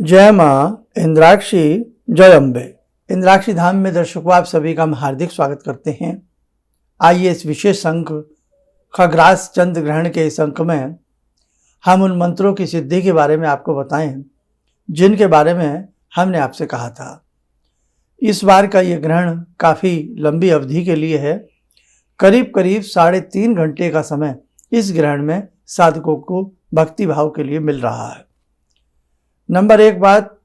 जय माँ इंद्राक्षी, जय अम्बे। इंद्राक्षी धाम में दर्शकों आप सभी का हम हार्दिक स्वागत करते हैं। आइए इस विशेष अंक खग्रास चंद्र ग्रहण के इस अंक में हम उन मंत्रों की सिद्धि के बारे में आपको बताएं जिनके बारे में हमने आपसे कहा था। इस बार का ये ग्रहण काफ़ी लंबी अवधि के लिए है। करीब करीब 3.5 घंटे का समय इस ग्रहण में साधकों को भक्ति भाव के लिए मिल रहा है। नंबर 1 बात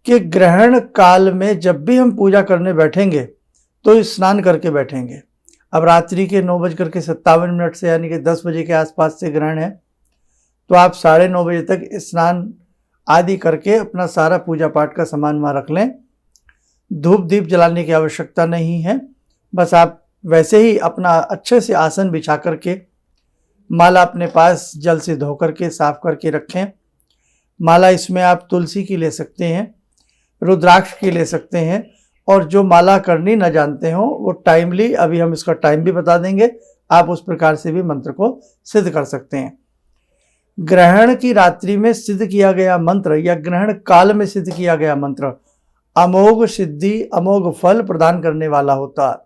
कि ग्रहण काल में जब भी हम पूजा करने बैठेंगे तो स्नान करके बैठेंगे। अब रात्रि के 9:57 से यानी कि 10 बजे के आसपास से ग्रहण है, तो आप 9:30 बजे तक स्नान आदि करके अपना सारा पूजा पाठ का सामान वहाँ रख लें। धूप दीप जलाने की आवश्यकता नहीं है, बस आप वैसे ही अपना अच्छे से आसन बिछा करके माला अपने पास जल से धो करके साफ करके रखें। माला इसमें आप तुलसी की ले सकते हैं, रुद्राक्ष की ले सकते हैं, और जो माला करनी न जानते हो वो टाइमली, अभी हम इसका टाइम भी बता देंगे, आप उस प्रकार से भी मंत्र को सिद्ध कर सकते हैं। ग्रहण की रात्रि में सिद्ध किया गया मंत्र या ग्रहण काल में सिद्ध किया गया मंत्र अमोघ सिद्धि अमोघ फल प्रदान करने वाला होता है।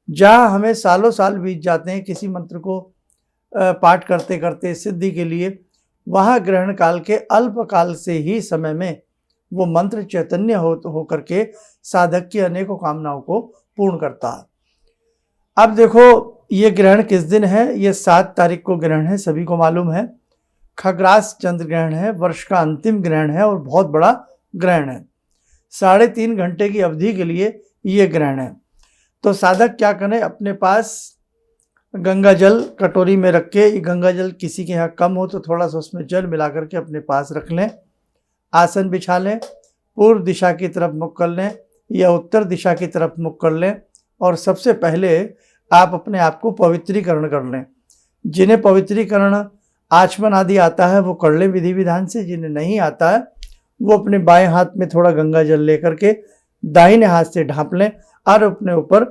जहाँ हमें सालों साल बीत जाते हैं किसी मंत्र को पाठ करते करते सिद्धि के लिए, वहाँ ग्रहण काल के अल्प काल से ही समय में वो मंत्र चैतन्य हो करके साधक की अनेकों कामनाओं को पूर्ण करता है। अब देखो ये ग्रहण किस दिन है, ये 7 तारीख को ग्रहण है, सभी को मालूम है। खग्रास चंद्र ग्रहण है, वर्ष का अंतिम ग्रहण है और बहुत बड़ा ग्रहण है। 3.5 घंटे की अवधि के लिए ये ग्रहण है। तो साधक क्या करें, अपने पास गंगा जल कटोरी में रख के, गंगा जल किसी के यहाँ कम हो तो थोड़ा सा उसमें जल मिला करके अपने पास रख लें। आसन बिछा लें, पूर्व दिशा की तरफ मुख कर लें या उत्तर दिशा की तरफ मुख कर लें, और सबसे पहले आप अपने आप को पवित्रीकरण कर लें। जिन्हें पवित्रीकरण आचमन आदि आता है वो कर लें विधि विधान से, जिन्हें नहीं आता है वो अपने बाएं हाथ में थोड़ा गंगा जल लेकर के दाहिने हाथ से ढांप लें और अपने ऊपर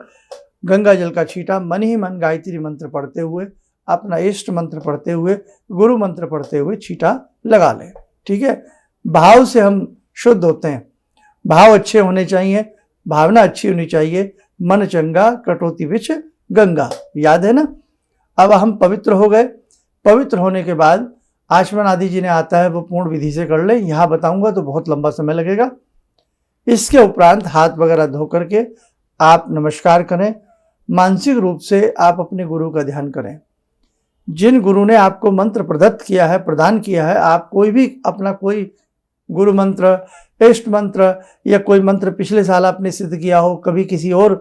गंगा जल का छींटा मन ही मन गायत्री मंत्र पढ़ते हुए, अपना इष्ट मंत्र पढ़ते हुए, गुरु मंत्र पढ़ते हुए छींटा लगा लें। ठीक है, भाव से हम शुद्ध होते हैं, भाव अच्छे होने चाहिए, भावना अच्छी होनी चाहिए। मन चंगा कटौती विच गंगा, याद है ना। अब हम पवित्र हो गए। पवित्र होने के बाद आचमन आदि जिन्हें आता है वो पूर्ण विधि से कर लें। यहाँ बताऊंगा तो बहुत लंबा समय लगेगा। इसके उपरांत हाथ वगैरह धो करके आप नमस्कार करें। मानसिक रूप से आप अपने गुरु का ध्यान करें। जिन गुरु ने आपको मंत्र प्रदत्त किया है, प्रदान किया है, आप कोई भी अपना कोई गुरु मंत्र, इष्ट मंत्र या कोई मंत्र पिछले साल आपने सिद्ध किया हो, कभी किसी और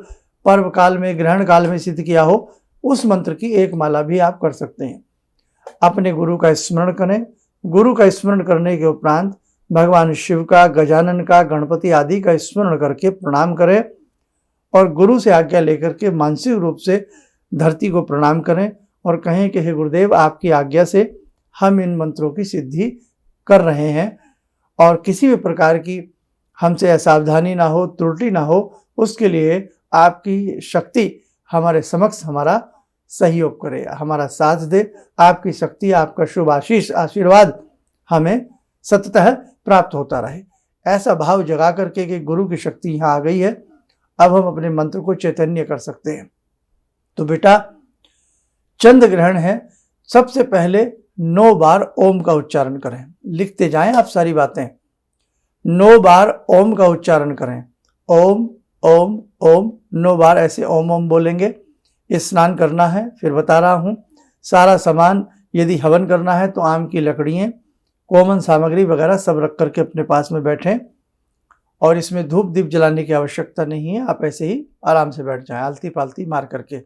पर्व काल में, ग्रहण काल में सिद्ध किया हो, उस मंत्र की एक माला भी आप कर सकते हैं। अपने गुरु का स्मरण करें। गुरु का स्मरण करने के उपरांत भगवान शिव का, गजानन का, गणपति आदि का स्मरण करके प्रणाम करें और गुरु से आज्ञा लेकर के मानसिक रूप से धरती को प्रणाम करें और कहें कि हे गुरुदेव, आपकी आज्ञा से हम इन मंत्रों की सिद्धि कर रहे हैं और किसी भी प्रकार की हमसे असावधानी ना हो, त्रुटि ना हो, उसके लिए आपकी शक्ति हमारे समक्ष हमारा सहयोग करे, हमारा साथ दे। आपकी शक्ति, आपका शुभ आशीष, आशीर्वाद हमें सततः प्राप्त होता रहे। ऐसा भाव जगा करके कि गुरु की शक्ति यहाँ आ गई है, अब हम अपने मंत्र को चैतन्य कर सकते हैं। तो बेटा, चंद्र ग्रहण है, सबसे पहले 9 बार ओम का उच्चारण करें। लिखते जाएं आप सारी बातें। 9 बार ओम का उच्चारण करें। ओम ओम ओम 9 बार ऐसे ओम ओम बोलेंगे। स्नान करना है, फिर बता रहा हूँ। सारा सामान, यदि हवन करना है तो आम की लकड़ियाँ, कोमन सामग्री वगैरह सब रख करके अपने पास में बैठें और इसमें धूप दीप जलाने की आवश्यकता नहीं है। आप ऐसे ही आराम से बैठ जाएं, आलती पालती मार करके।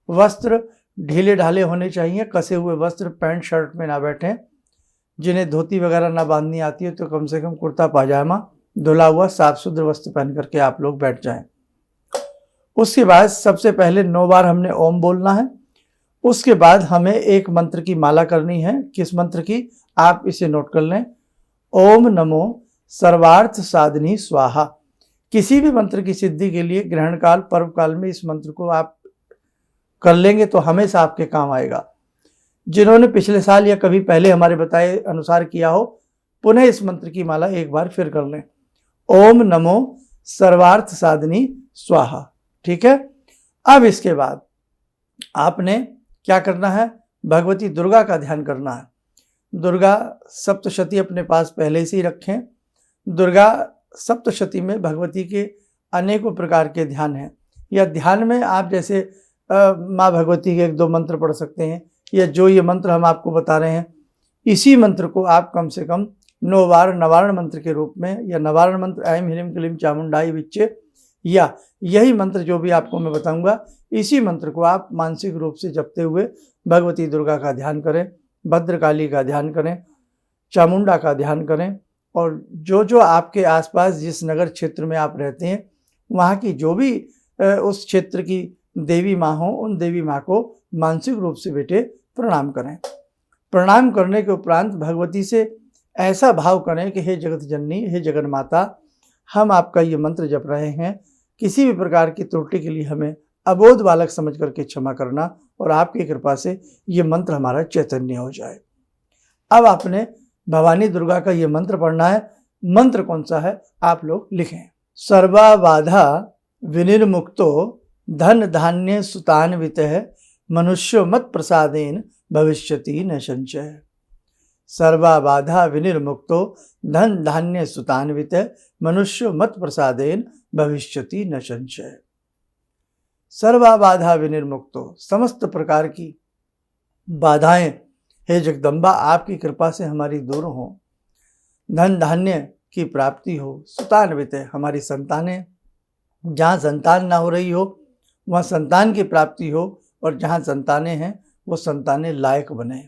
वस्त्र ढीले ढाले होने चाहिए, कसे हुए वस्त्र पैंट शर्ट में ना बैठें। जिन्हें धोती वगैरह ना बांधनी आती है तो कम से कम कुर्ता पाजामा, धुला हुआ साफ सुथरा वस्त्र पहन करके आप लोग बैठ जाएं। उसके बाद सबसे पहले 9 बार हमने ओम बोलना है। उसके बाद हमें एक मंत्र की माला करनी है। किस मंत्र की, आप इसे नोट कर लें। ओम नमो सर्वार्थ साधनी स्वाहा। किसी भी मंत्र की सिद्धि के लिए ग्रहण काल, पर्व काल में इस मंत्र को आप कर लेंगे तो हमेशा आपके काम आएगा। जिन्होंने पिछले साल या कभी पहले हमारे बताए अनुसार किया हो, पुनः इस मंत्र की माला एक बार फिर कर लें। ओम नमो सर्वार्थ साधिनी स्वाहा। ठीक है। अब इसके बाद आपने क्या करना है, भगवती दुर्गा का ध्यान करना है। दुर्गा सप्तशती अपने पास पहले से ही रखें। दुर्गा सप्तशती में भगवती के अनेकों प्रकार के ध्यान हैं, या ध्यान में आप जैसे माँ भगवती के 1-2 मंत्र पढ़ सकते हैं, या जो ये मंत्र हम आपको बता रहे हैं इसी मंत्र को आप कम से कम 9 बार नवारण मंत्र के रूप में, या नवारण मंत्र ऐं ह्रीं क्लीं चामुंडाई विच्चे, या यही मंत्र जो भी आपको मैं बताऊंगा इसी मंत्र को आप मानसिक रूप से जपते हुए भगवती दुर्गा का ध्यान करें, भद्रकाली का ध्यान करें, चामुंडा का ध्यान करें, और जो जो आपके आसपास जिस नगर क्षेत्र में आप रहते हैं वहाँ की जो भी उस क्षेत्र की देवी माँ हो, उन देवी माँ को मानसिक रूप से बेटे प्रणाम करें। प्रणाम करने के उपरांत भगवती से ऐसा भाव करें कि हे जगत जननी, हे जगन माता, हम आपका ये मंत्र जप रहे हैं, किसी भी प्रकार की त्रुटि के लिए हमें अबोध बालक समझ करके क्षमा करना, और आपकी कृपा से ये मंत्र हमारा चैतन्य हो जाए। अब आपने भवानी दुर्गा का ये मंत्र पढ़ना है। मंत्र कौन सा है आप लोग लिखें। सर्वा बाधा विनिर्मुक्तो धन धान्य सुतान्वितः मनुष्यो मत प्रसादेन भविष्यति न संचय। सर्वा बाधा विनिर्मुक्तो धन धान्य सुतान्वितः मनुष्यो मत प्रसादेन भविष्यति न संचय। सर्वा बाधा विनिर्मुक्तो, समस्त प्रकार की बाधाएं हे जगदम्बा आपकी कृपा से हमारी दूर हो, धन धान्य की प्राप्ति हो, सुतान्वित है, हमारी संतानें, जहाँ संतान ना हो रही हो वहाँ संतान की प्राप्ति हो, और जहाँ संतानें हैं वो संतानें लायक बने।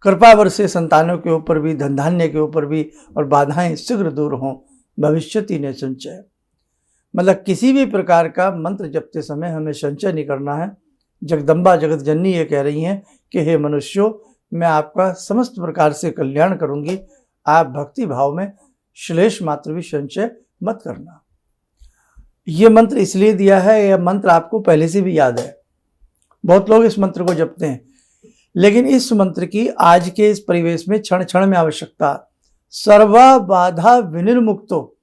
कृपा वर्षे संतानों के ऊपर भी, धन धान्य के ऊपर भी, और बाधाएं शीघ्र दूर हों, भविष्यति ने संचय। मतलब किसी भी प्रकार का मंत्र जपते समय हमें संचय नहीं करना है। जगदम्बा जगत जननी ये कह रही हैं कि हे मनुष्यों, मैं आपका समस्त प्रकार से कल्याण करूंगी, आप भक्ति भाव में श्लेष मात्र भी संचय मत करना। ये मंत्र इसलिए दिया है, यह मंत्र आपको पहले से भी याद है, बहुत लोग इस मंत्र को जपते हैं, लेकिन इस मंत्र की आज के इस परिवेश में क्षण क्षण में आवश्यकता। सर्वा बाधा विनिर्मुक्तो,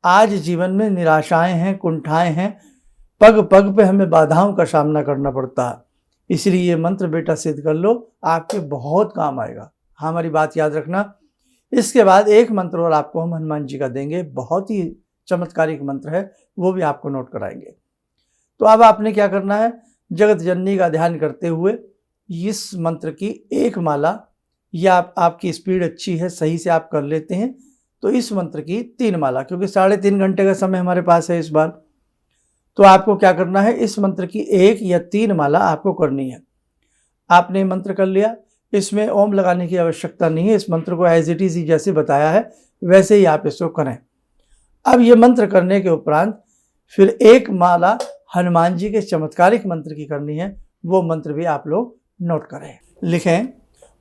आज जीवन में निराशाएं हैं, कुंठाएं हैं, पग पग पे हमें बाधाओं का सामना करना पड़ता है, इसलिए ये मंत्र बेटा सिद्ध कर लो, आपके बहुत काम आएगा। हमारी बात याद रखना। इसके बाद एक मंत्र और आपको हम हनुमान जी का देंगे, बहुत ही चमत्कारिक मंत्र है, वो भी आपको नोट कराएंगे। तो अब आपने क्या करना है, जगत जननी का ध्यान करते हुए इस मंत्र की एक माला, या आपकी स्पीड अच्छी है, सही से आप कर लेते हैं तो इस मंत्र की 3 माला, क्योंकि 3.5 घंटे का समय हमारे पास है इस बार, तो आपको क्या करना है, इस मंत्र की 1 या 3 माला आपको करनी है। आपने मंत्र कर लिया, इसमें ओम लगाने की आवश्यकता नहीं है, इस मंत्र को एज इट इज जैसे बताया है वैसे ही आप इसको करें। अब ये मंत्र करने के उपरांत फिर 1 माला हनुमान जी के चमत्कारिक मंत्र की करनी है, वो मंत्र भी आप लोग नोट करें। लिखें,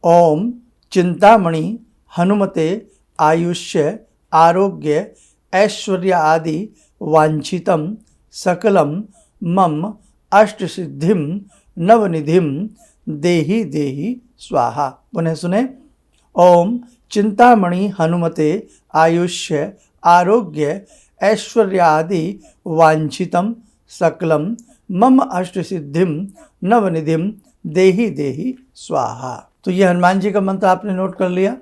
ओम चिंतामणि हनुमते आयुष्य आरोग्य ऐश्वर्य आदि वांछितम सकलम मम अष्टसिद्धिम नवनिधिम देहि देहि स्वाहा। पुनः सुने, ओम चिंतामणि हनुमते आयुष्य आरोग्य ऐश्वर्य आदि वांछितम सकलम मम अष्टसिद्धिम नवनिधिम देहि देहि स्वाहा। तो ये हनुमान जी का मंत्र आपने नोट कर लिया।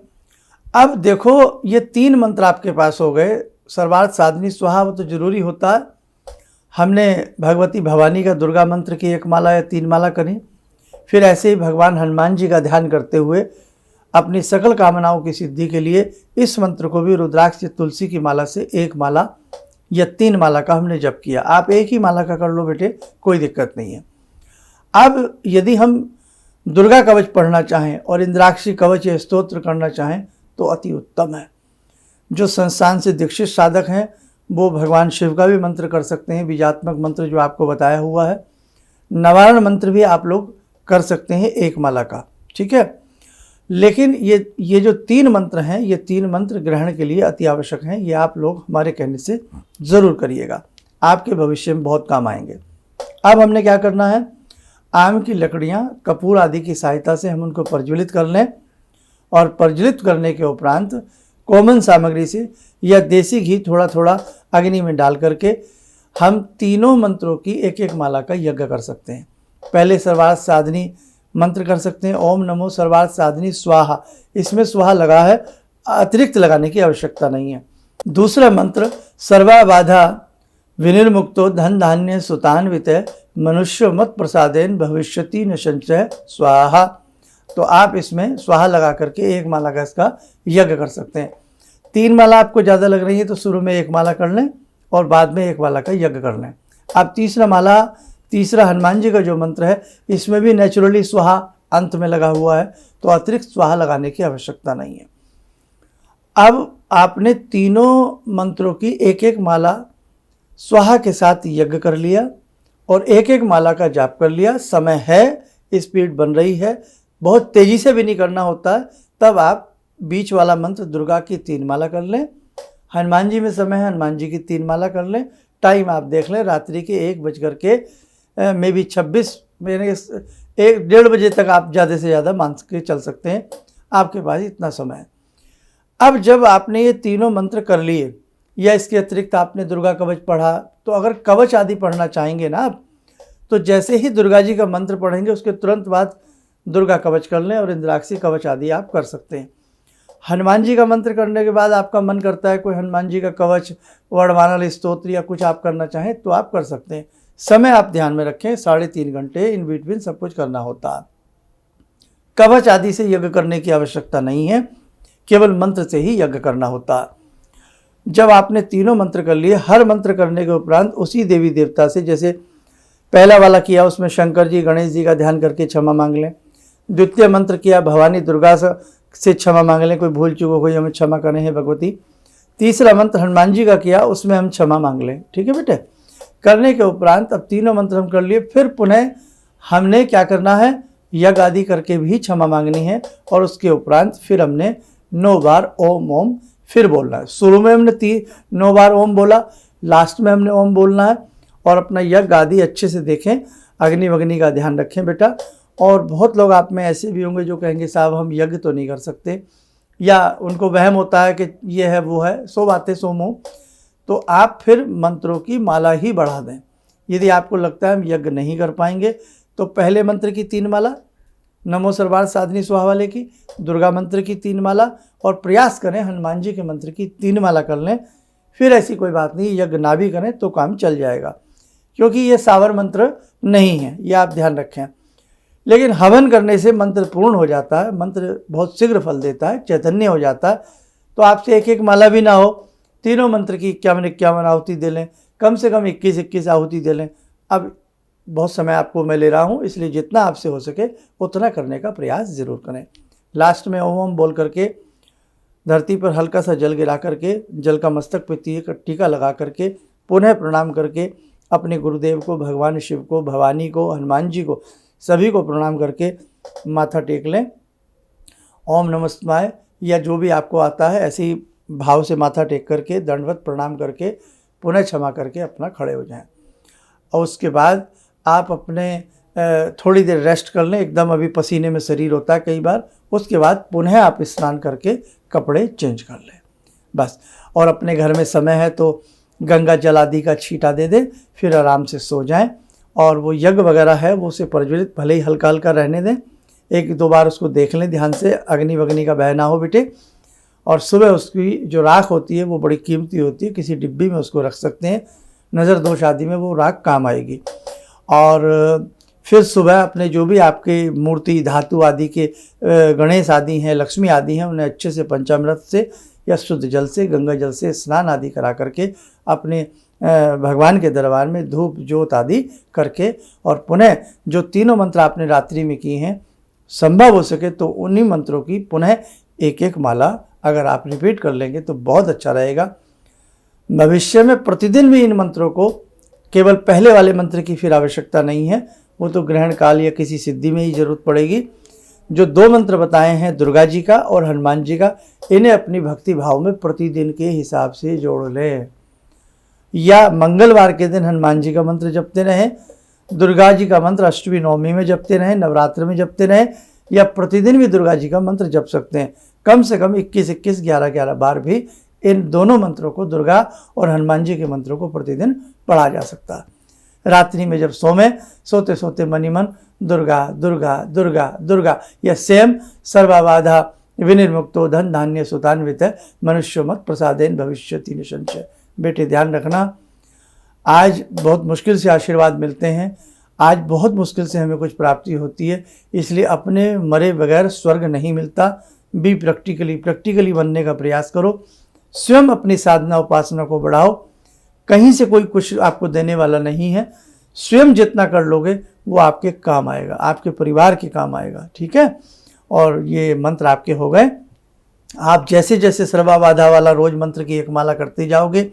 अब देखो, ये 3 मंत्र आपके पास हो गए। सर्वार्थ साधिनी स्वाहा वो तो जरूरी होता है, हमने भगवती भवानी का दुर्गा मंत्र की 1 माला या 3 माला करी। फिर ऐसे ही भगवान हनुमान जी का ध्यान करते हुए अपनी सकल कामनाओं की सिद्धि के लिए इस मंत्र को भी रुद्राक्ष या तुलसी की माला से 1 माला या 3 माला का हमने जप किया। आप 1 ही माला का कर लो बेटे, कोई दिक्कत नहीं है। अब यदि हम दुर्गा कवच पढ़ना चाहें और इंद्राक्षी कवच या स्तोत्र करना चाहें तो अति उत्तम है। जो संस्थान से दीक्षित साधक हैं वो भगवान शिव का भी मंत्र कर सकते हैं, बीजात्मक मंत्र जो आपको बताया हुआ है। नवारण मंत्र भी आप लोग कर सकते हैं 1 माला का, ठीक है। लेकिन ये जो 3 मंत्र हैं, ये 3 मंत्र ग्रहण के लिए अति आवश्यक हैं। ये आप लोग हमारे कहने से ज़रूर करिएगा, आपके भविष्य में बहुत काम आएंगे। अब हमने क्या करना है, आम की लकड़ियाँ कपूर आदि की सहायता से हम उनको प्रज्वलित कर लें और प्रज्वलित करने के उपरांत कॉमन सामग्री से या देसी घी थोड़ा थोड़ा अग्नि में डाल करके हम तीनों मंत्रों की एक एक माला का यज्ञ कर सकते हैं। पहले सर्वार्थ साधनी मंत्र कर सकते हैं, ओम नमो सर्वार्थ साधनी स्वाहा। इसमें स्वाहा लगा है, अतिरिक्त लगाने की आवश्यकता नहीं है। दूसरा मंत्र सर्वा बाधा विनिर्मुक्तो धन धान्य सुतान्वित मनुष्य मत प्रसादेन भविष्यति न संचय स्वाहा। तो आप इसमें स्वाहा लगा करके एक माला का इसका यज्ञ कर सकते हैं। 3 माला आपको ज़्यादा लग रही है तो शुरू में 1 माला कर लें और बाद में 1 माला का यज्ञ कर लें। आप तीसरा हनुमान जी का जो मंत्र है इसमें भी नेचुरली स्वाहा अंत में लगा हुआ है, तो अतिरिक्त स्वाहा लगाने की आवश्यकता नहीं है। अब आपने तीनों मंत्रों की एक एक माला स्वाहा के साथ यज्ञ कर लिया और एक एक माला का जाप कर लिया। समय है, स्पीड बन रही है, बहुत तेज़ी से भी नहीं करना होता है। तब आप बीच वाला मंत्र दुर्गा की 3 माला कर लें। हनुमान जी में समय है, हनुमान जी की 3 माला कर लें। टाइम आप देख लें, रात्रि के 1 में भी 26 मेरे 1-1:30 बजे तक आप ज़्यादा से ज़्यादा मान के चल सकते हैं, आपके पास इतना समय है। अब जब आपने ये तीनों मंत्र कर लिए या इसके अतिरिक्त आपने दुर्गा कवच पढ़ा, तो अगर कवच आदि पढ़ना चाहेंगे ना आप, तो जैसे ही दुर्गा जी का मंत्र पढ़ेंगे उसके तुरंत बाद दुर्गा कवच कर लें और इंद्राक्षी कवच आदि आप कर सकते हैं। हनुमान जी का मंत्र करने के बाद आपका मन करता है कोई हनुमान जी का कवच, वर्णमाला स्तोत्र या कुछ आप करना चाहें तो आप कर सकते हैं। समय आप ध्यान में रखें, 3.5 घंटे इन बिटवीन सब कुछ करना होता है। कवच आदि से यज्ञ करने की आवश्यकता नहीं है, केवल मंत्र से ही यज्ञ करना होता है। जब आपने तीनों मंत्र कर लिए, हर मंत्र करने के उपरांत उसी देवी देवता से, जैसे पहला वाला किया उसमें शंकर जी गणेश जी का ध्यान करके क्षमा मांग लें। द्वितीय मंत्र किया भवानी दुर्गा से क्षमा मांग लें, कोई भूल चूक हो गई हमें क्षमा करें हे भगवती। तीसरा मंत्र हनुमान जी का किया, उसमें हम क्षमा मांग लें। ठीक है बेटे। करने के उपरांत अब तीनों मंत्र हम कर लिए, फिर पुनः हमने क्या करना है, यज्ञ आदि करके भी क्षमा मांगनी है और उसके उपरांत फिर हमने 9 बार ओम ओम फिर बोलना है। शुरू में हमने 9 बार ओम बोला, लास्ट में हमने ओम बोलना है। और अपना यज्ञ आदि अच्छे से देखें, अग्नि वग्नि का ध्यान रखें बेटा। और बहुत लोग आप में ऐसे भी होंगे जो कहेंगे साहब हम यज्ञ तो नहीं कर सकते, या उनको वहम होता है कि ये है वो है, सो बातें सो मुँह। तो आप फिर मंत्रों की माला ही बढ़ा दें। यदि आपको लगता है हम यज्ञ नहीं कर पाएंगे तो पहले मंत्र की 3 माला, नमो सर्वार्थ साधनी स्वाहा वाले की, दुर्गा मंत्र की 3 माला, और प्रयास करें हनुमान जी के मंत्र की 3 माला कर लें। फिर ऐसी कोई बात नहीं, यज्ञ ना भी करें तो काम चल जाएगा, क्योंकि ये सावर मंत्र नहीं है, ये आप ध्यान रखें। लेकिन हवन करने से मंत्र पूर्ण हो जाता है, मंत्र बहुत शीघ्र फल देता है, चैतन्य हो जाता है। तो आपसे एक एक माला भी ना हो, तीनों मंत्र की 51 आहुति दे लें, कम से कम 21 आहुति दे लें। अब बहुत समय आपको मैं ले रहा हूँ, इसलिए जितना आपसे हो सके उतना करने का प्रयास ज़रूर करें। लास्ट में ओम ओम बोल करके धरती पर हल्का सा जल गिरा करके, जल का मस्तक पे टीका लगा करके, पुनः प्रणाम करके अपने गुरुदेव को, भगवान शिव को, भवानी को, हनुमान जी को, सभी को प्रणाम करके माथा टेक लें। ओम नमः शिवाय या जो भी आपको आता है ऐसे ही भाव से माथा टेक करके दंडवत प्रणाम करके पुनः क्षमा करके अपना खड़े हो जाएं। और उसके बाद आप अपने थोड़ी देर रेस्ट कर लें, एकदम अभी पसीने में शरीर होता है कई बार। उसके बाद पुनः आप स्नान करके कपड़े चेंज कर लें बस। और अपने घर में समय है तो गंगा जल आदि का छींटा दे दें, फिर आराम से सो जाएं। और वो यज्ञ वगैरह है वो उसे प्रज्वलित भले ही हल्का हल्का रहने दें, 1-2 बार उसको देख लें ध्यान से, अग्नि वग्नि का भय ना हो बेटे। और सुबह उसकी जो राख होती है वो बड़ी कीमती होती है, किसी डिब्बी में उसको रख सकते हैं, नज़र दोष आदि में वो राख काम आएगी। और फिर सुबह अपने जो भी आपके मूर्ति धातु आदि के गणेश आदि हैं, लक्ष्मी आदि हैं, उन्हें अच्छे से पंचामृत से या शुद्ध जल से, गंगा जल से स्नान आदि करा करके अपने भगवान के दरबार में धूप ज्योत आदि करके, और पुनः जो तीनों मंत्र आपने रात्रि में किए हैं, संभव हो सके तो उन्हीं मंत्रों की पुनः एक एक माला अगर आप रिपीट कर लेंगे तो बहुत अच्छा रहेगा। भविष्य में प्रतिदिन भी इन मंत्रों को, केवल पहले वाले मंत्र की फिर आवश्यकता नहीं है, वो तो ग्रहण काल या किसी सिद्धि में ही जरूरत पड़ेगी। जो 2 मंत्र बताए हैं दुर्गा जी का और हनुमान जी का, इन्हें अपनी भक्ति भाव में प्रतिदिन के हिसाब से जोड़ लें। या मंगलवार के दिन हनुमान जी का मंत्र जपते रहें, दुर्गा जी का मंत्र अष्टमी नवमी में जपते रहें, नवरात्र में जपते रहें, या प्रतिदिन भी दुर्गा जी का मंत्र जप सकते हैं। कम से कम 21-21, 11-11 बार भी इन दोनों मंत्रों को, दुर्गा और हनुमान जी के मंत्रों को प्रतिदिन पढ़ा जा सकता है। रात्रि में जब सोते सोते मनी मन दुर्गा दुर्गा दुर्गा दुर्गा, या सेम सर्वबाधा विनिर्मुक्तो धन धान्य सुतान्वित मनुष्य मत प्रसादेन भविष्यति निसंशय। बेटे ध्यान रखना, आज बहुत मुश्किल से आशीर्वाद मिलते हैं, आज बहुत मुश्किल से हमें कुछ प्राप्ति होती है, इसलिए अपने मरे बगैर स्वर्ग नहीं मिलता। बी प्रैक्टिकली बनने का प्रयास करो, स्वयं अपनी साधना उपासना को बढ़ाओ। कहीं से कोई कुछ आपको देने वाला नहीं है, स्वयं जितना कर लोगे वो आपके काम आएगा, आपके परिवार के काम आएगा। ठीक है, और ये मंत्र आपके हो गए। आप जैसे जैसे सर्वबाधा वाला रोज मंत्र की एक माला करते जाओगे,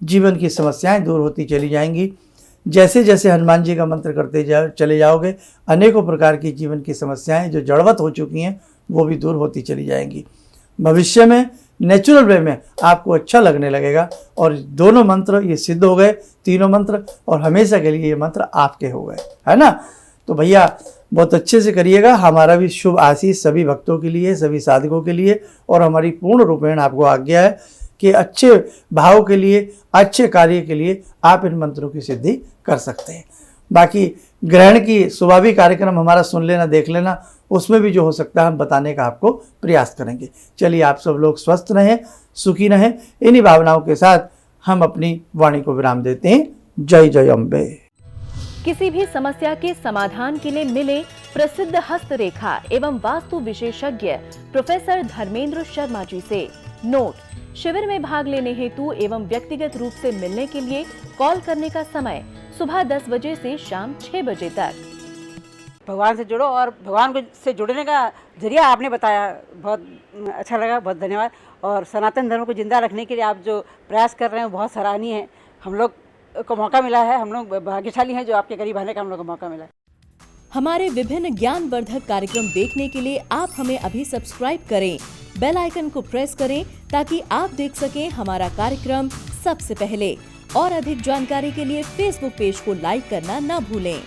जीवन की समस्याएं दूर होती चली जाएंगी। जैसे जैसे हनुमान जी का मंत्र करते चले जाओगे, अनेकों प्रकार की जीवन की समस्याएं जो जड़वत हो चुकी हैं वो भी दूर होती चली जाएंगी। भविष्य में नेचुरल वे में आपको अच्छा लगने लगेगा। और दोनों मंत्र ये सिद्ध हो गए, तीनों मंत्र, और हमेशा के लिए ये मंत्र आपके हो गए, है ना। तो भैया बहुत अच्छे से करिएगा। हमारा भी शुभ आशीष सभी भक्तों के लिए, सभी साधकों के लिए, और हमारी पूर्ण रूपेण आपको आज्ञा है कि अच्छे भाव के लिए, अच्छे कार्य के लिए आप इन मंत्रों की सिद्धि कर सकते हैं। बाकी ग्रहण की स्वाभाविक कार्यक्रम हमारा सुन लेना, देख लेना, उसमें भी जो हो सकता है हम बताने का आपको प्रयास करेंगे। चलिए, आप सब लोग स्वस्थ रहें, सुखी रहें। इन्हीं भावनाओं के साथ हम अपनी वाणी को विराम देते हैं। जय जय अम्बे। किसी भी समस्या के समाधान के लिए मिले प्रसिद्ध हस्तरेखा एवं वास्तु विशेषज्ञ प्रोफेसर धर्मेंद्र शर्मा जी से। नोट: शिविर में भाग लेने हेतु एवं व्यक्तिगत रूप से मिलने के लिए कॉल करने का समय सुबह 10 बजे से शाम 6 बजे तक। भगवान से जुड़ो, और भगवान से जुड़ने का जरिया आपने बताया, बहुत अच्छा लगा, बहुत धन्यवाद। और सनातन धर्म को जिंदा रखने के लिए आप जो प्रयास कर रहे हैं वो बहुत सराहनीय है। हम लोग को मौका मिला है, हम लोग भाग्यशाली हैं जो आपके करीब आने का हम लोग को मौका मिला है। हमारे विभिन्न ज्ञानवर्धक कार्यक्रम देखने के लिए आप हमें अभी सब्सक्राइब करें, बेल आइकन को प्रेस करें ताकि आप देख सकें हमारा कार्यक्रम सबसे पहले। और अधिक जानकारी के लिए फेसबुक पेज को लाइक करना न भूलें।